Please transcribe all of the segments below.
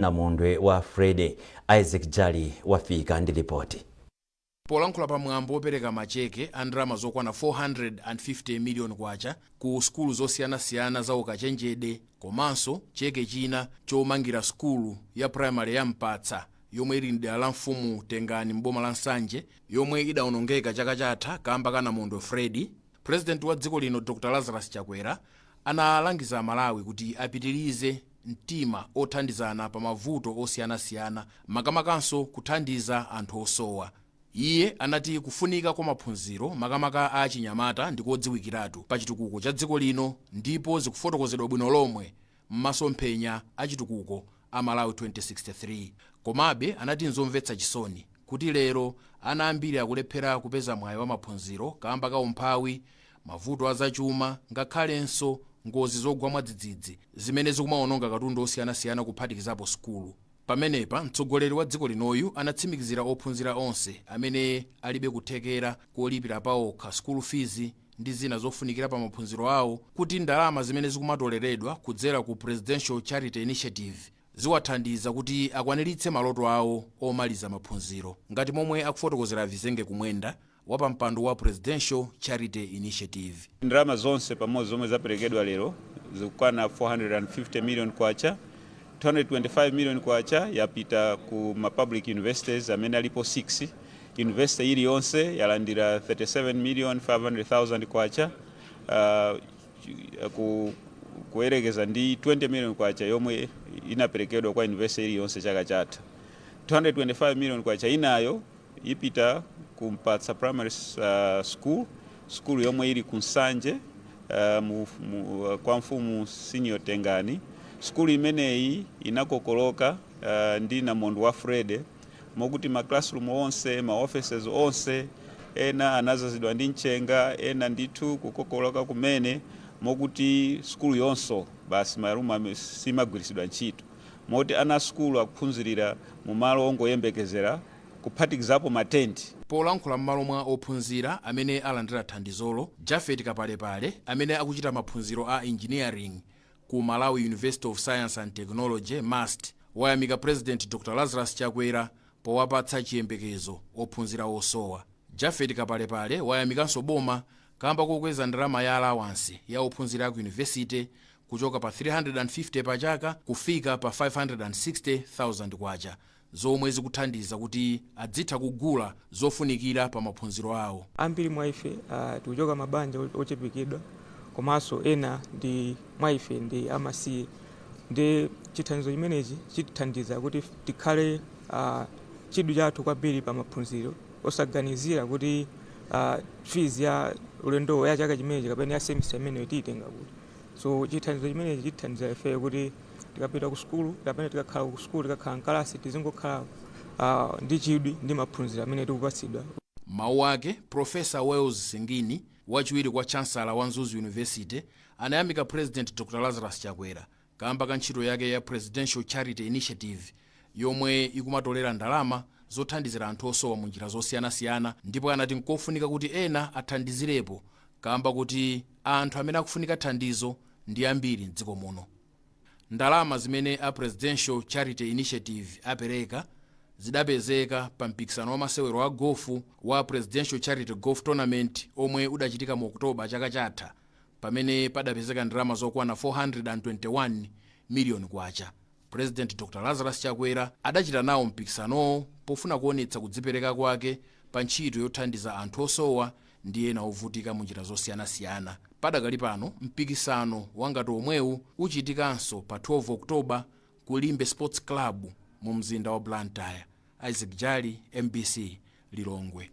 namondwe wa Fred Isaac Jali wafika ndi ripoti. Polankhula pa mwambo wopereka macheke a ndalama zokwana 450 miliyoni kwacha ku skulu zosiyanasiyana za ukachenjede komanso cheke china chomangira skulu ya primary ya Mpatsa yomwe ili mdera la Mfumu Tengani m'boma la Nsanje yomwe idawonongeka chaka chatha kamba ka namondwe Fred, President wa dziko lino Dr. Lazarus Chakwera analangiza Malawi kuti apitirize mtima othandizana pa mavuto osiyanasiyana makamakanso kuthandiza anthu osowa. Iye anati kufunika kwa maphunziro makamaka a chinyamata ndikodziwikiratu pa chitukuko cha dziko lino ndipo zikufotokozedwa bwino lomwe m'masomphenya a chitukuko a Malawi 2063. Komabe anati nzomvetsa chisoni kuti lero ana ambiri akulephera kupeza mwayi wa maphunziro kamba ka umphawi, mavuto azachuma ngakhalenso ngozi zogwa mwadzidzidzi zimene zikumawononga katundu osiyanasiyana kuphatikizapo skulu. Pamenepa mtsogoleri wa dziko linoyu anatsimikizira ophunzira onse amene alibe kuthekera kolipira pawokha school fees ndi zina zofunikira pa maphunziro awo kuti ndalama zimene zikumatoleredwa kudzera ku Presidential Charity Initiative ziwathandiza kuti akwaniritse maloto awo omaliza maphunziro, ngati momwe akufotokozera Vizenge Kumwenda wa mpando wa Presidential Charity Initiative. Ndalama zonse pamodzi zomwe zaperekedwa lero zikukwana 450 million kwacha. 225 million kwacha yapita ku public universities amene alipo 6. University ili yonse yalandira 37,500,000 kwacha, kuerekeza ndi 20 million kwacha yomwe inaperekedwa kwa university ili yonse chaka chatha. 225 million kwacha inayo ipita ku Mpatsa Primary School yomwe ili ku Nsanje kwa Mfumu Senior Tengani. Skulu imeneyi inakokoloka ndi namondwe wa Fred mokuti ma classroom onse, ma offices onse ena anazazidwa ndi nchenga, ena ndithu kukokoloka kumene mokuti skulu yonso basi maruma simagwirisidwa ntchito moti ana skulu akuphunzirira mu malo ongoyembekezera kuphatikizapo matenti. Polankhula m'malo mwa ophunzira amene alandira thandizolo, Jafet Kapalepale amene akuchita maphunziro a engineering ku Malawi University of Science and Technology MUST wayamika President Dr. Lazarus Chakwera powapatsa chiyembekezo ophunzira osowa. Jafet Kapalepale wayamikanso boma kamba kokweza ndalama ya allowance ya ophunzira ku university kuchoka pa 350 pa chaka kufika pa 560,000 kwacha, zomwe zikuthandiza kuti adzitha kugula zofunikira pa maphunziro awo. Ambiri mwa ife tikuchoka mabanja ochepekidwa komanso ena ndi mwaife ndi amasiye, ndi chithandizo chimenechi chitithandiza kuti tikhale chidwi chathu kwambiri pa maphunziro osaganizira kuti fees ya ulendo ya chaka chimenechi kapena ya semester imeneyo tiyitenga kuti. So chithandizo chimenechi chitithandiza ife kuti tikapita ku skulu kapena tikakhala ku skulu tikakhala mkalasi tizingokhala ndi chidwi ndi maphunziro amene tikupatsidwa. Mawu ake Professor Wells Singini wachiwiri kwa Chancellor wa Nzuzu University anayamika President Dr. Lazarus Chakwera kamba ka ntchito yake ya Presidential Charity Initiative yomwe ikumatolera ndalama zothandizira anthu osowa mu njira zosiyanasiyana, ndipo anati nkofunika kuti ena athandizirepo kamba kuti anthu amene akufunika thandizo ndi ambiri m'dziko muno. Ndalama zimene a Presidential Charity Initiative apereka zidapezeka pa mpikisano wa masewero a gofu wa Presidential Charity Golf Tournament omwe udachitika mu Oktoba chaka chatha, pamene padapezeka ndalama zokwana 421 miliyoni kwacha. President Dr. Lazarus Chakwera adachita nawo mpikisanowo pofuna kuonetsa kudzipereka kwake pa ntchito yothandiza anthu osowa ndi ena ovutika mu njira zosiyanasiyana. Padakali pano mpikisano wangati omwewu uchitikanso pa 12 Oktoba ku Limbe Sports Club mu mzinda wa Blantyre. Isaac Jali, MBC, Lilongwe.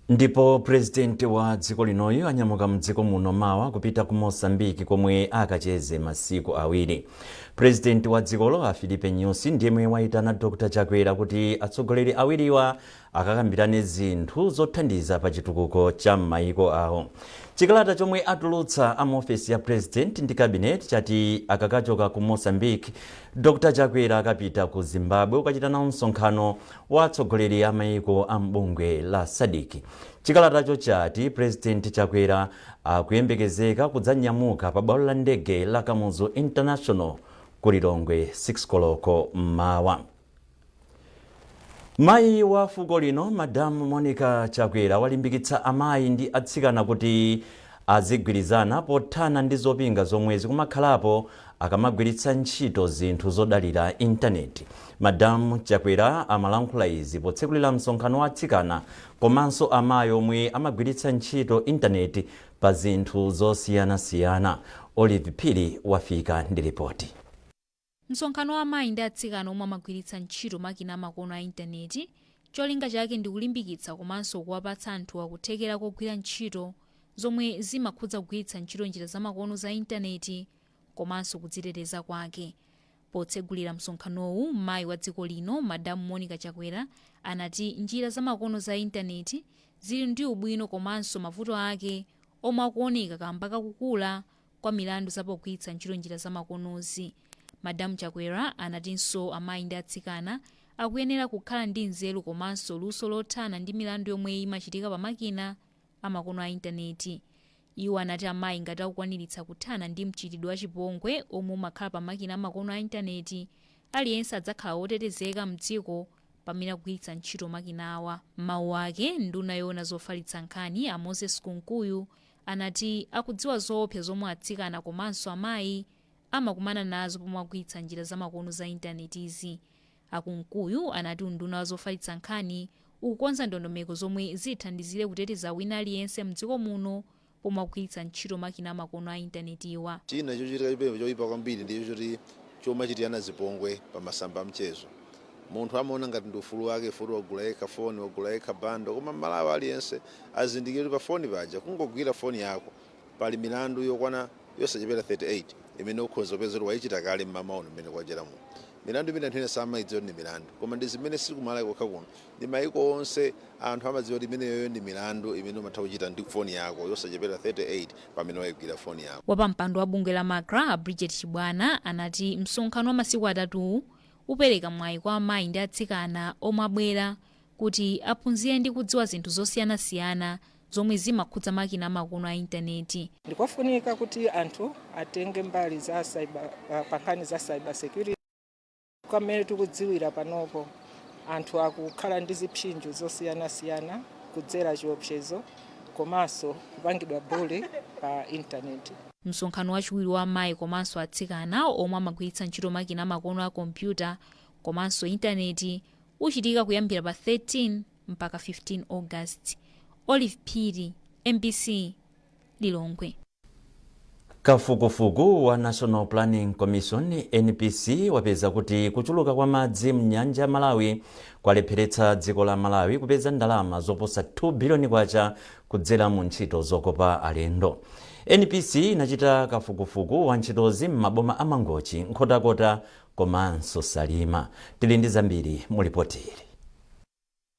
Ndipo President wa dziko linoyu anyamuka mdziko muno mawa kupita ku Mozambique komwe akacheze masiku awiri. President wa dzikolo Filipe Nyusi ndiye waitana Dr. Chakwera kuti atsogoleri awiriwa akakambirane zinthu zothandiza pa chitukuko cha maiko awo. Chikalata chomwe atulutsa amofesi ya President ndi cabinet chati akakachoka ku Mozambique, Dr. Chakwera akapita ku Zimbabwe ukachita nawo msonkhano wa atsogoleri a maiko a mbungwe la SADC. Chikalatacho chati President Chakwera akuyembekezeka kudzanyamuka pa bwalo la ndege la Kamuzu International ku Lilongwe 6 koloko mmawa. Mayi wa fuko lino Madam Monica Chakwera walimbikitsa amayi ndi atsikana kuti azigwirizana pothana ndi zopinga zomwe zikumakhalapo akamagwiritsa ntchito zinthu zodalira intaneti. Madam Chakwera amalankhula izi potsekulira msonkhano wa atsikana komanso amayi omwe amagwiritsa ntchito intaneti pa zinthu zosiyanasiyana. Olive Phiri wafika ndi ripoti. Msonkhano wa amayi ndi atsikana omwe amagwiritsa ntchito makina amakono a intaneti, cholinga chake ndi kulimbikitsa komanso kuwapatsa anthu akuthekera kogwira ntchito zomwe zimakhudza kugwiritsa ntchito njira zamakono za intaneti komanso kudziteteza kwake. Potsegulira msonkhanowu, mayi wa dziko lino Madam Monica Chakwera anati njira zamakono za intaneti zili ndi ubwino komanso mavuto ake omwe akuoneka kamba kakukula kwa milandu zapogwiritsa ntchito njira zamakonozi. Madam Chakwera anatinso amayi ndi atsikana akuyenera kukhala ndi nzeru komanso luso lothana ndi milandu yomwe imachitika pa makina amakono a intaneti. Iwo anati amayi ngati akukwaniritsa kuthana ndi mchitidwe wa chipongwe omwe umakhala pa makina amakono a intaneti, aliyense adzakhala wotetezeka mdziko pamene akugwiritsa ntchito makina awa. Mawu ake nduna yoona zofalitsa nkhani a Moses Kunkuyu anati akudziwa zoopsa zomwe atsikana komanso amayi amakumana nazo pomwe akugwiritsa njira zamakono za intanetizi. Akunkuyu anati unduna wa zofalitsa nkhani ukukonza ndondomeko zomwe zithandizire kuteteza wina aliyense mdziko muno pomwe akugwiritsa ntchito makina amakono a intanetiwa. China chochitika chipembe choyipa kwambiri ndicho choti chomachitirana zipongwe pa masamba amchezo. Munthu amaona ngati ndi ufulu wake futi wagula yekha foni, wagula yekha bando, koma Malawi aliyense azindikire pa foni paja kungogwira foni yako pali milandu yokwana yosachepera 38 imene ukhoza kupeza kuti wayichita kale mmamaono mmene kwacheramu. Milandu imene anthu ena samayidziwa ndi milandu, koma ndi zimene siku Malawi kokha kuno ndi mayiko onse anthu amadziwa kuti imeneyo ndi milandu imene umatha kuchita ndi foni yako yosachepera 38 pamene wayigwira foni yako. Wapampando wa bungwe la MACRA Bridget Chibwana anati msonkhano wa masiku atatu upereka mwayi kwa amayi ndi atsikana omwe abwera kuti aphunzire ndi kudziwa zinthu zosiyanasiyana zomwe zimakhudza makina amakono a intaneti. Ndikofunika kuti anthu atenge mbali za pankhani za cyber security. Kamene tikudziwira panopo anthu akukhala ndi zipsinjo zosiyanasiyana kudzera chiopsezo komanso kupangidwa bullying pa intaneti. Msonkhano wachiwiri wa amayi komanso atsikana omwe amagwiritsa ntchito makina amakono a kompyuta komanso intaneti uchitika kuyambira pa 13 mpaka 15 August. Olive Phiri, MBC, Lilongwe. Kafukufuku wa National Planning Commission NPC wapeza kuti kuchuluka kwa madzi mnyanja ya Malawi kwalepheretsa dziko la Malawi kupeza ndalama zoposa 2 biliyoni kwacha kudzera mu ntchito zokopa alendo. NPC inachita kafukufuku wa ntchitozi m'maboma a Mangochi, Nkhotakota komanso Salima. Tili ndi zambiri mu ripoti ili.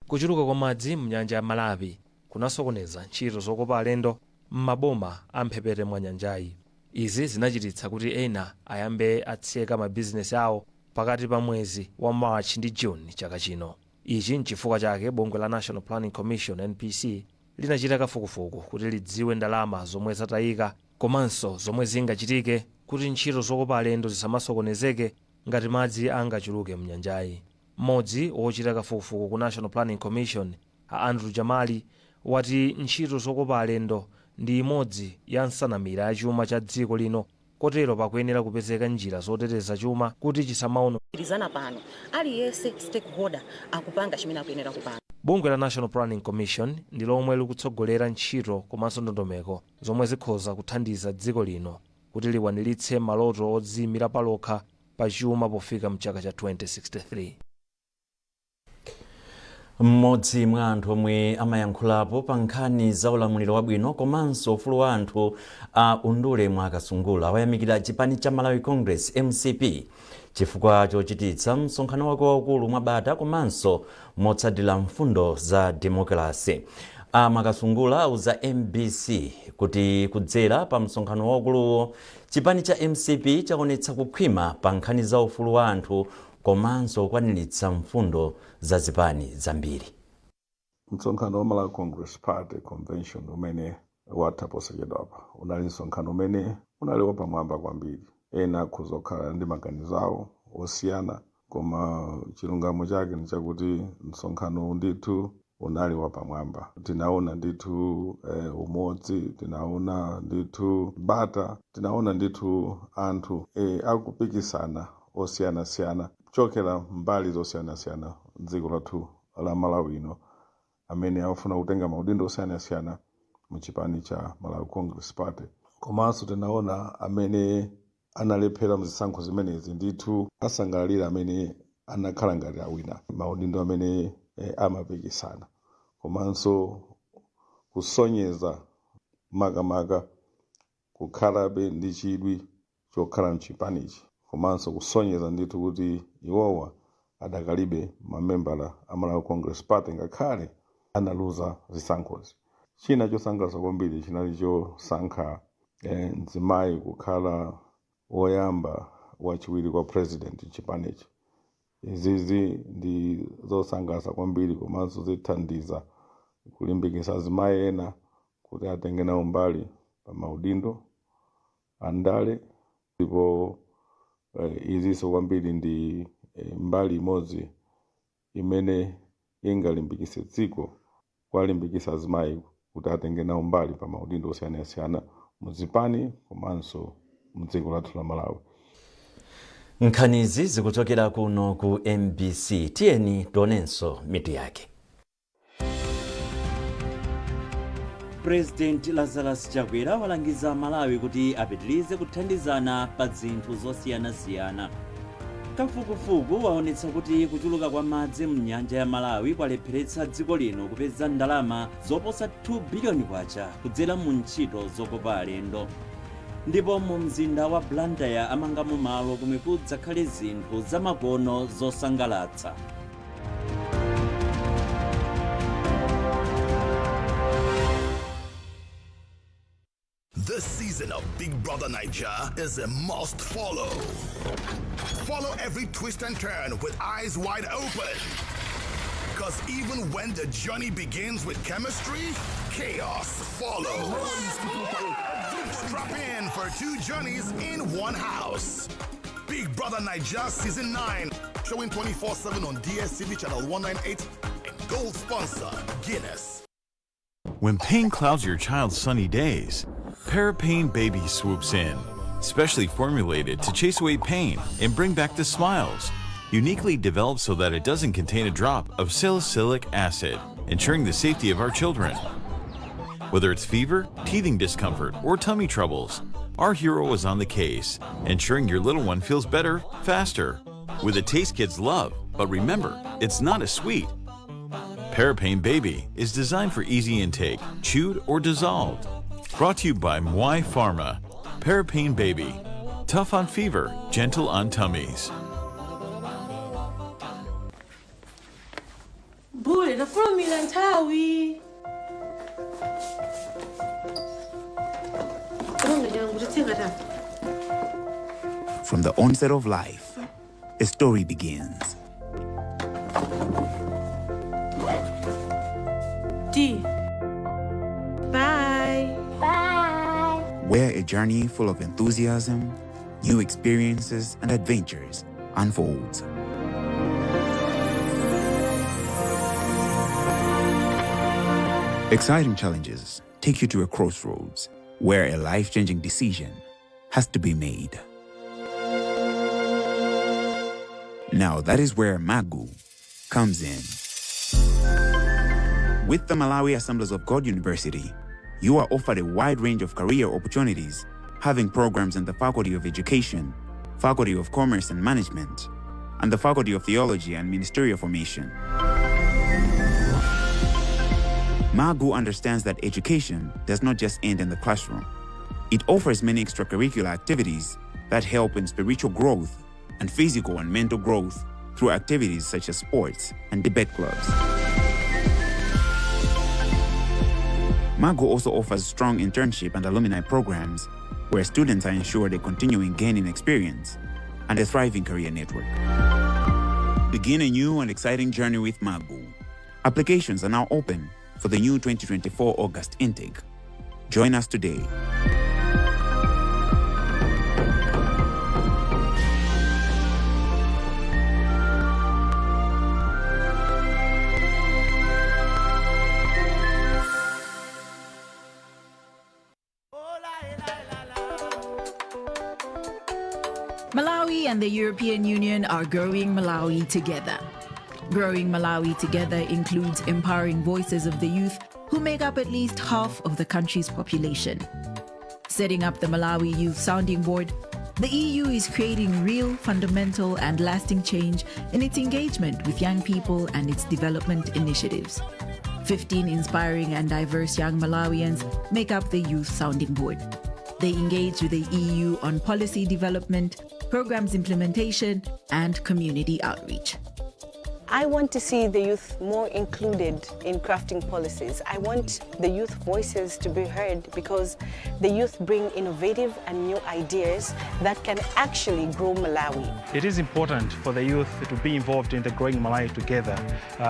Kuchuluka kwa madzi mnyanja ya Malawi kunasokoneza ntchito zokopa alendo m'maboma a mphepete mwa nyanjayi. Izi zinachititsa kuti ena ayambe atseka mabizinesi awo pakati pa mwezi wa March ndi June chaka chino. Ichi nchifukwa chake bungwe la National Planning Commission NPC linachita kafukufuku kuti lidziwe ndalama zomwe zatayika komanso zomwe zingachitike kuti ntchito zokopa alendo zisamasokonezeke ngati madzi angachuluke mnyanjayi. Mmodzi wochita kafukufuku ku National Planning Commission Andrew Jamali wati ntchito zokopa alendo ndi imodzi ya nsanamira ya chuma cha dziko lino, kotero pakuyenera kupezeka njira zoteteza chuma kuti chisamaonongeke pano. Aliyense stakeholder akupanga chimene akuyenera kupanga. Bungwe la National Planning Commission ndi lomwe likutsogolera ntchito komanso ndondomeko zomwe zikhoza kuthandiza dziko lino kuti likwaniritse maloto odziyimira palokha pa chuma pofika mchaka cha 2063. Mmodzi mwa anthu omwe amayankhulapo pa nkhani za ulamuliro wabwino komanso ufulu wa anthu a undule mwa Kasungula wayamikira chipani cha Malawi Congress MCP chifukwa chochititsa msonkhano wake waukulu mwabata komanso motsatira mfundo za demokrasi. Makasungula auza MBC kuti kudzera pa msonkhano waukuluwo chipani cha MCP chaonetsa kukhwima pa nkhani za ufulu wa anthu komanso kukwaniritsa mfundo za zipani zambiri. Msonkhano wa Malawi Congress Party Convention umene watha posachedwapa unali msonkhano umene unali wapamwamba kwambiri ena kuzokhala ndi maganizo awo osiyana, koma chilungamo chake ni chakuti msonkhano ndithu unali wapamwamba. Tinaona ndithu umodzi, tinaona ndithu bata, tinaona ndithu anthu akupikisana osiyana-siyana kuchokera mbali zosiyana-siyana dziko lathu la Malawi ino, amene afuna kutenga maudindo osiyana-siyana mu chipani cha Malawi Congress Party. Komanso tinaona amene analephera mzisankho zimenezi ndithu asangalalira amene anakhala ngati awina maudindo amene amapikisana. Komanso kusonyeza makamaka kukhalabe ndi chidwi chokhala mchipanichi, komanso kusonyeza ndithu kuti iwowa adakalibe mamembala a Malawi Congress Party ngakhale analuza zisankhozi. China chosangalatsa kwambiri chinali chosankha mzimayi kukhala woyamba wachiwiri kwa president chipanichi. Izizi ndi zosangalatsa kwambiri, komanso zithandiza kulimbikitsa azimayi ena kuti atenge nawo mbali pa maudindo andale. Ndipo izinso kwambiri ndi mbali imodzi imene ingalimbikitse dziko kwalimbikitsa azimayi kuti atenge nawo mbali pa maudindo osiyana-siyana muzipani komanso mdziko lathu la Malawi. Nkhanizi zikuchokera kuno ku MBC. Tiyeni tionenso mitu yake. President Lazarus Chakwera walangiza Malawi kuti apitirize kuthandizana pa zinthu zosiyana-siyana. Kafukufuku waonetsa kuti kuchuluka kwa madzi mnyanja ya Malawi kwalepheretsa dziko lino kupeza ndalama zoposa 2 biliyoni kwacha kudzera mu ntchito zokopa alendo. Ndipo mu mzinda wa Blantyre amangamo malo kumwe kudzakhale zinthu zamakono zosangalatsa. This season of Big Brother Naija is a must follow. Follow every twist and turn with eyes wide open. Because even when the journey begins with chemistry, chaos follows. Strap in for 2 journeys in one house. Big Brother Naija Season 9, showing 24/7 on DSTV Channel 198 and gold sponsor Guinness. When pain clouds your child's sunny days, Parapain Baby swoops in, specially formulated to chase away pain and bring back the smiles. Uniquely developed so that it doesn't contain a drop of salicylic acid, ensuring the safety of our children. Whether it's fever, teething discomfort, or tummy troubles, our hero is on the case, ensuring your little one feels better, faster, with a taste kids love. But remember, it's not a sweet. Parapain Baby is designed for easy intake, chewed or dissolved. Brought to you by Mwai Pharma. Parapain Baby. Tough on fever, gentle on tummies. Bule, nafuna mila ntawi. From the onset of life, a story begins. D. Bye. Bye. Where a journey full of enthusiasm, new experiences, and adventures unfolds. Exciting challenges take you to a crossroads where a life-changing decision has to be made. Now that is where Magu comes in. With the Malawi Assemblies of God University, you are offered a wide range of career opportunities, having programs in the Faculty of Education, Faculty of Commerce and Management, and the Faculty of Theology and Ministerial Formation. Magu understands that education does not just end in the classroom. It offers many extracurricular activities that help in spiritual growth and physical and mental growth through activities such as sports and debate clubs. Magu also offers strong internship and alumni programs where students are ensured a continuing gaining experience and a thriving career network. Begin a new and exciting journey with Magu. Applications are now open for the new 2024 August intake. Join us today. We and the European Union are growing Malawi together. Growing Malawi together includes empowering voices of the youth who make up at least half of the country's population. Setting up the Malawi Youth Sounding Board, the EU is creating real, fundamental, and lasting change in its engagement with young people and its development initiatives. 15 inspiring and diverse young Malawians make up the Youth Sounding Board. They engage with the EU on policy development, programs implementation, and community outreach. I want to see the youth more included in crafting policies. I want the youth voices to be heard because the youth bring innovative and new ideas that can actually grow Malawi. It is important for the youth to be involved in the Growing Malawi Together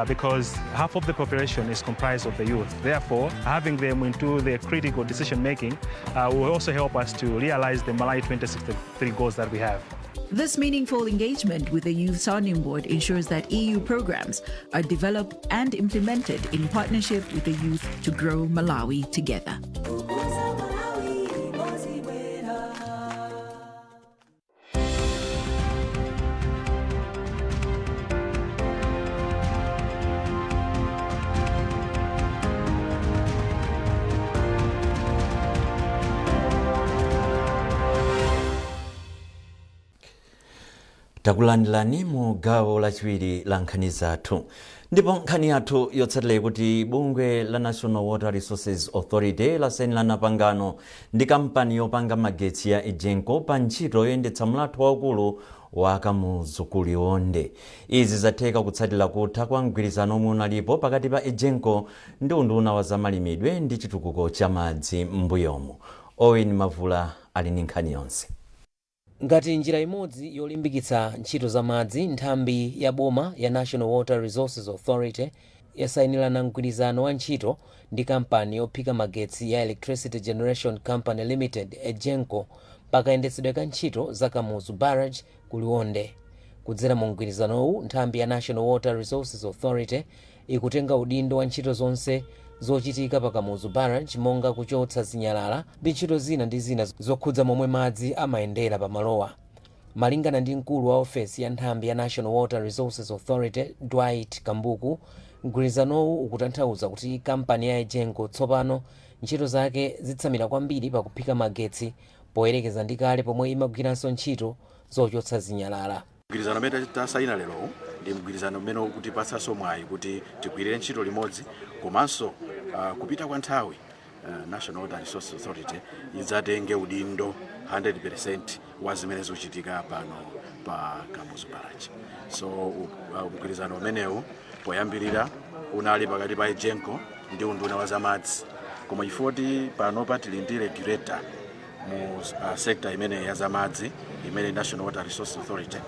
because half of the population is comprised of the youth. Therefore, having them into the critical decision making will also help us to realize the Malawi 2063 goals that we have. This meaningful engagement with the Youth Sounding Board ensures that EU programs are developed and implemented in partnership with the youth to grow Malawi together. Takulandirani mu gawo lachiwiri la nkhani zathu. Ndipo nkhani yathu yotsatira kuti bungwe la National Water Resources Authority lasayinirana pangano ndi kampani yopanga magetsi ya Egenco pa ntchito yoyendetsa mlatho waukulu wa Kamuzu Kuliwonde. Izi zatheka kutsatira kutha kwa mgwirizano omwe unalipo pakati pa Egenco ndi unduna wa zamalimidwe ndi chitukuko cha madzi m'mbuyomo. Owen Mavula ali ndi nkhani yonse. Ngati njira imodzi yolimbikitsa ntchito za madzi, nthambi ya boma ya National Water Resources Authority yasayinirana mgwirizano wa ntchito ndi kampani yophika magetsi ya Electricity Generation Company Limited Egenco pakayendetsedwe ka ntchito za Kamuzu Barrage Kuliwonde. Kudzera mu mgwirizanowu, nthambi ya National Water Resources Authority ikutenga udindo wa ntchito zonse zochitika pa Kamuzu Barrage monga kuchotsa zinyalala ndi ntchito zina ndi zina zokhudza momwe madzi amayendera pa malowa. Malingana ndi mkulu wa ofesi ya nthambi ya National Water Resources Authority Dwight Kambuku, mgwirizanowu ukutanthauza kuti kampani ya Egenco tsopano ntchito zake zitsamira kwambiri pa kuphika magetsi poyerekeza ndi kale pomwe imagwiranso ntchito zochotsa zinyalala. Mgwirizano umene tasayina lero ndi mgwirizano umene ukutipatsanso mwayi kuti tigwirire ntchito limodzi komanso kupita kwa nthawi National Water Resources Authority idzatenge udindo 100% wa zimene zikuchitika pano pa Kamuzu Barrage. So mgwirizano umenewu poyambirira unali pakati pa Egenco ndi unduna wa zamadzi, koma ifoti pano patili ndi regulator mu sekta imene ya zamadzi imene National Water Resources Authority.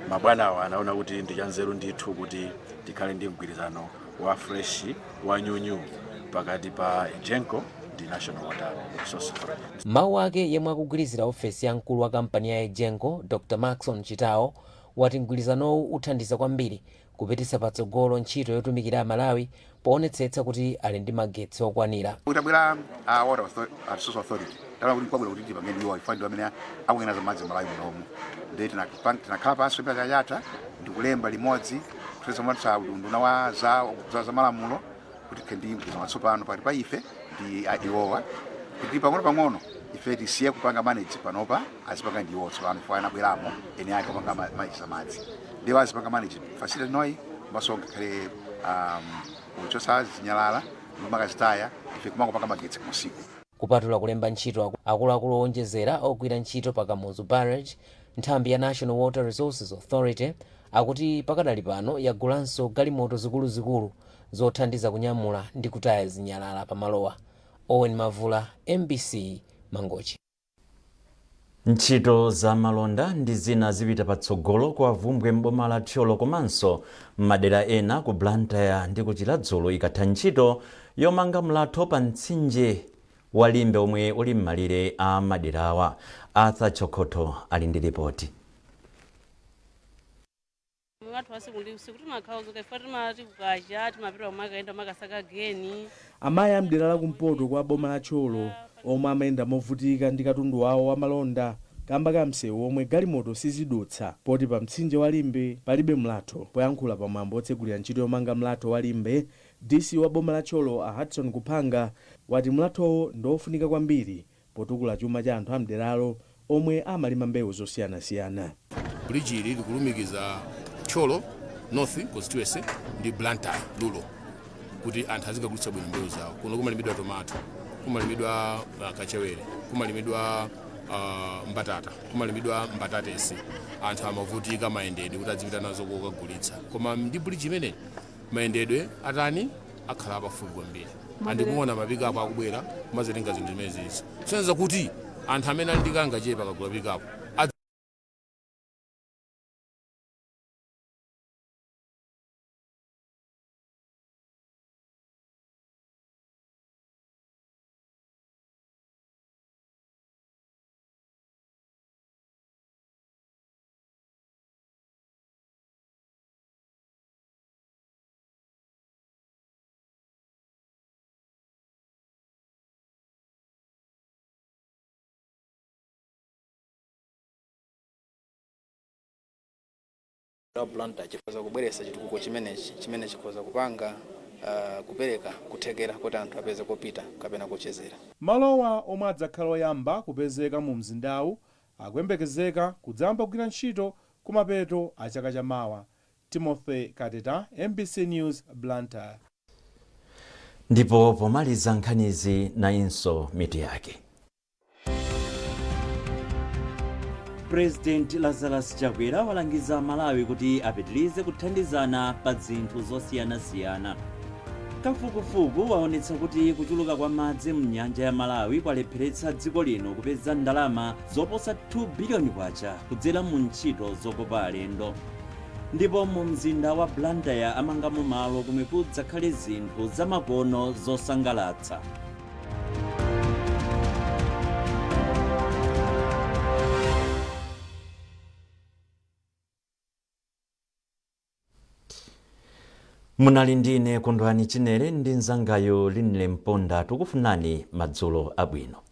Mabwanawo anaona kuti ndi chanzeru ndithu kuti tikhale ndi mgwirizano wa fresh wa nyunyu pakati pa Egenco ndi National Water Resources Authority. Mawu ake yemwe akugwirizira ofesi ya mkulu wa kampani ya Egenco, Dr. Maxon Chitao, wati mgwirizanowu uthandiza kwambiri kupititsa patsogolo ntchito yotumikira Malawi poonetsetsa kuti ali ndi magetsi okwanira. Kutabwera Water Resources Authority tala kuti kwabwera kuti pamene iwo ifandi amene akuyena za madzi Malawi munomu. Ndi tinakhala pansi pa yata ndi kulemba limodzi kutetsa matsa unduna wa za malamulo kuti kendi mgwirizano watsopano pakati pa ife ndi iwowa kuti pang'ono ife tisiye kupanga manage panopa azipanga ndi iwo tsopano fana bweramo ene ake kupanga manage za madzi ndiwo azipanga manage facility noi masonga kale kuchotsa zinyalala makazitaya ife kumangopanga magetsi kusiku. Kupatula kulemba ntchito, akuluakulu owonjezera ogwira ntchito pa Kamuzu Barrage, nthambi ya National Water Resources Authority akuti pakadali pano yagulanso galimoto zikuluzikulu zothandiza kunyamula ndi kutaya zinyalala pa malowa. Owen Mavula, MBC Mangochi. Ntchito za malonda ndi zina zipita patsogolo kwa vumbwe m'boma la Thyolo komanso m'madera ena ku Blantyre ndi ku Chiladzulo ikatha ntchito yomanga mlatho pa mtsinje wa Limbe omwe uli m'malire a maderawa. Arthur Chokotho ali ndi ripoti. Amayi amdera la kumpoto kwa boma la Thyolo omwe amayenda movutika ndi katundu wawo wa malonda kamba ka msewu omwe galimoto sizidutsa poti pa mtsinje wa Limbe palibe mlatho. Poyankhula pamwambo otsegulira ntchito yomanga mlatho wa Limbe, DC wa boma la Tcholo a Hudson Kupanga wati mlathowo ndofunika kwambiri potukula chuma cha anthu amderalo omwe amalima mbewu zosiyanasiyana. Bridge ili likulumikiza Tcholo North constituency ndi Blantyre Lulo kuti anthu azikagulitsa bwino mbewu zawo. Kuno kumalimidwa tomato, kumalimidwa kachewere, kumalimidwa mbatata, kumalimidwa mbatatesi. Anthu amavutika mayendedwe kuti azipita nazo kukagulitsa. Koma ndi bridge imene mayendedwe atani akhala pafupi kwambiri. Andikuona mapika apo akubwera kumazetenga zinthu zimenezi. Soneza kuti anthu amene andikanga chepa akagula pikapo Blantyre chikhoza kubweretsa chitukuko chimene chikhoza kupanga kupereka kuthekera kuti anthu apeze kopita kapena kuchezera. Malowa omwe adzakhala oyamba kupezeka mu mzindawu akuyembekezeka kudzamba kugwira ntchito kumapeto a chaka chamawa. Timothy Kateta, MBC News, Blantyre. Ndipo pomaliza nkhanizi nayinso mitu yake. President Lazarus Chakwera walangiza Malawi kuti apitirize kuthandizana pa zinthu zosiyanasiyana. Kafukufuku waonetsa kuti kuchuluka kwa madzi mnyanja ya Malawi kwalepheretsa dziko lino kupeza ndalama zoposa 2 biliyoni kwacha kudzera mu ntchito zokopa alendo. Ndipo mu mzinda wa Blantyre amangamo malo komwe kudzakhale zinthu zamakono zosangalatsa. Munali ndine Kondwani Chinere ndi nzangayo Linle Mponda, tukufunani madzulo abwino.